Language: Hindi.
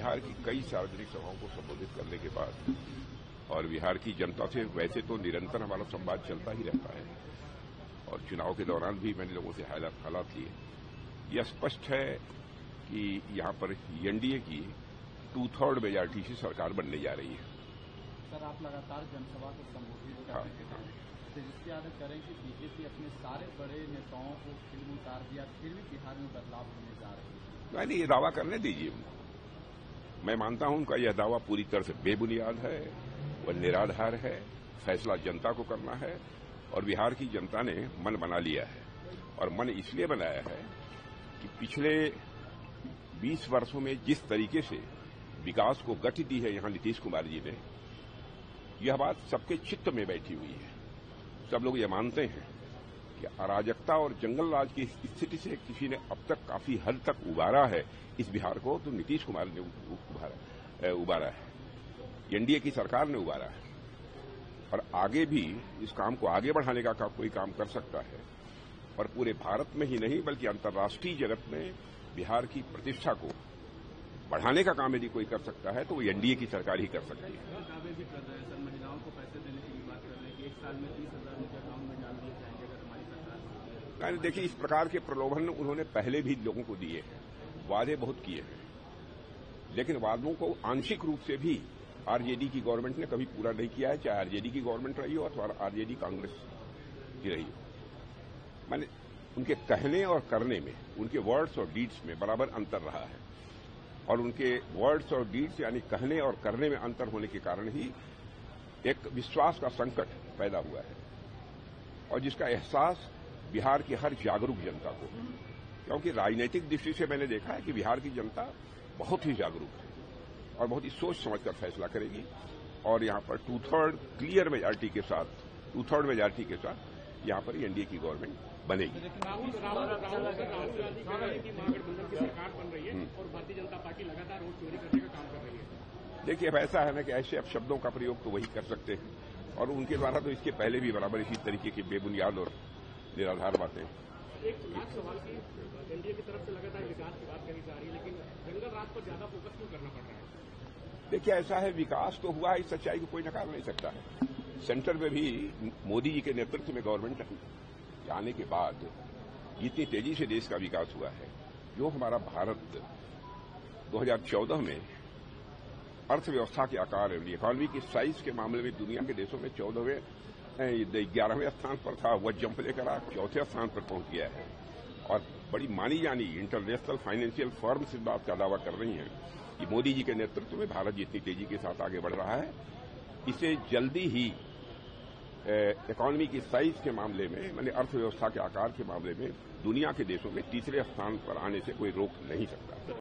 बिहार की कई सार्वजनिक सभाओं को संबोधित करने के बाद और बिहार की जनता से वैसे तो निरंतर हमारा संवाद चलता ही रहता है और चुनाव के दौरान भी मैंने लोगों से हालात लिए। यह स्पष्ट है कि यहां पर एनडीए की 2/3 मेजॉरिटी से सरकार बनने जा रही है। सर, आप लगातार जनसभा को संबोधित करते हैं। तेजस्वी यादव कह रहे हैं कि बीजेपी अपने सारे बड़े नेताओं को फील्ड में उतार दिया, फिर भी बिहार में बदलाव होने जा रहे हैं। नहीं, ये दावा करने दीजिए उनको। मैं मानता हूं उनका यह दावा पूरी तरह से बेबुनियाद है, वह निराधार है। फैसला जनता को करना है और बिहार की जनता ने मन बना लिया है और मन इसलिए बनाया है कि पिछले 20 वर्षों में जिस तरीके से विकास को गति दी है यहां नीतीश कुमार जी ने, यह बात सबके चित्त में बैठी हुई है। सब लोग ये मानते हैं कि अराजकता और जंगल राज की स्थिति से किसी ने अब तक काफी हद तक उबारा है इस बिहार को, तो नीतीश कुमार ने उबारा है, एनडीए की सरकार ने उबारा है। और आगे भी इस काम को आगे बढ़ाने का कोई काम कर सकता है और पूरे भारत में ही नहीं बल्कि अंतर्राष्ट्रीय जगत में बिहार की प्रतिष्ठा को बढ़ाने का काम यदि कोई कर सकता है तो वो एनडीए की सरकार ही कर सकती है। दावे भी कर रहे हैं सर, महिलाओं को पैसे देने की बात कर रहे हैं कि 1 साल में 30,000 उनके अकाउंट में डाल दिए जाएंगे अगर हमारी सरकार। देखिए, इस प्रकार के प्रलोभन उन्होंने पहले भी लोगों को दिए हैं, वादे बहुत किए हैं, लेकिन वादों को आंशिक रूप से भी आरजेडी की गवर्नमेंट ने कभी पूरा नहीं किया है, चाहे आरजेडी की गवर्नमेंट रही हो अथवा आरजेडी कांग्रेस की रही हो। माने उनके कहने और करने में, उनके वर्ड्स और डीड्स में बराबर अंतर रहा है और उनके वर्ड्स और डीड्स यानी कहने और करने में अंतर होने के कारण ही एक विश्वास का संकट पैदा हुआ है और जिसका एहसास बिहार की हर जागरूक जनता को, क्योंकि राजनीतिक दृष्टि से मैंने देखा है कि बिहार की जनता बहुत ही जागरूक है और बहुत ही सोच समझकर फैसला करेगी और यहां पर 2/3 क्लियर मेजॉरिटी के साथ, 2/3 मेजॉरिटी के साथ यहां पर एनडीए की गवर्नमेंट बनेगी। राहुल गांधी की महागठबंधन की सरकार बन रही है और भारतीय जनता पार्टी लगातार वोट चोरी करने का काम कर रही है। देखिए, अब ऐसा है ना कि ऐसे अब शब्दों का प्रयोग तो वही कर सकते हैं और उनके द्वारा तो इसके पहले भी बराबर इसी तरीके की बेबुनियाद और निराधार बातें। एक लाख सवाल की एनडीए की तरफ से लगातार विकास की बात करी जा रही है, लेकिन जंगल राज पर ज्यादा फोकस क्यों करना पड़ रहा है? देखिए, ऐसा है, विकास तो हुआ है, इस सच्चाई को कोई नकार नहीं सकता है। सेंटर में भी मोदी जी के नेतृत्व में गवर्नमेंट आने के बाद इतनी तेजी से देश का विकास हुआ है। जो हमारा भारत 2014 में अर्थव्यवस्था के आकार, इकोनॉमी की साइज के मामले में दुनिया के देशों में 11वें स्थान पर था, वह जंप लेकर आज 4थे स्थान पर पहुंच गया है और बड़ी मानी जानी इंटरनेशनल फाइनेंशियल फर्म्स इस बात का दावा कर रही हैं कि मोदी जी के नेतृत्व में भारत जितनी तेजी के साथ आगे बढ़ रहा है, इसे जल्दी ही इकोनॉमी की साइज के मामले में, माने अर्थव्यवस्था के आकार के मामले में दुनिया के देशों में तीसरे स्थान पर आने से कोई रोक नहीं सकता।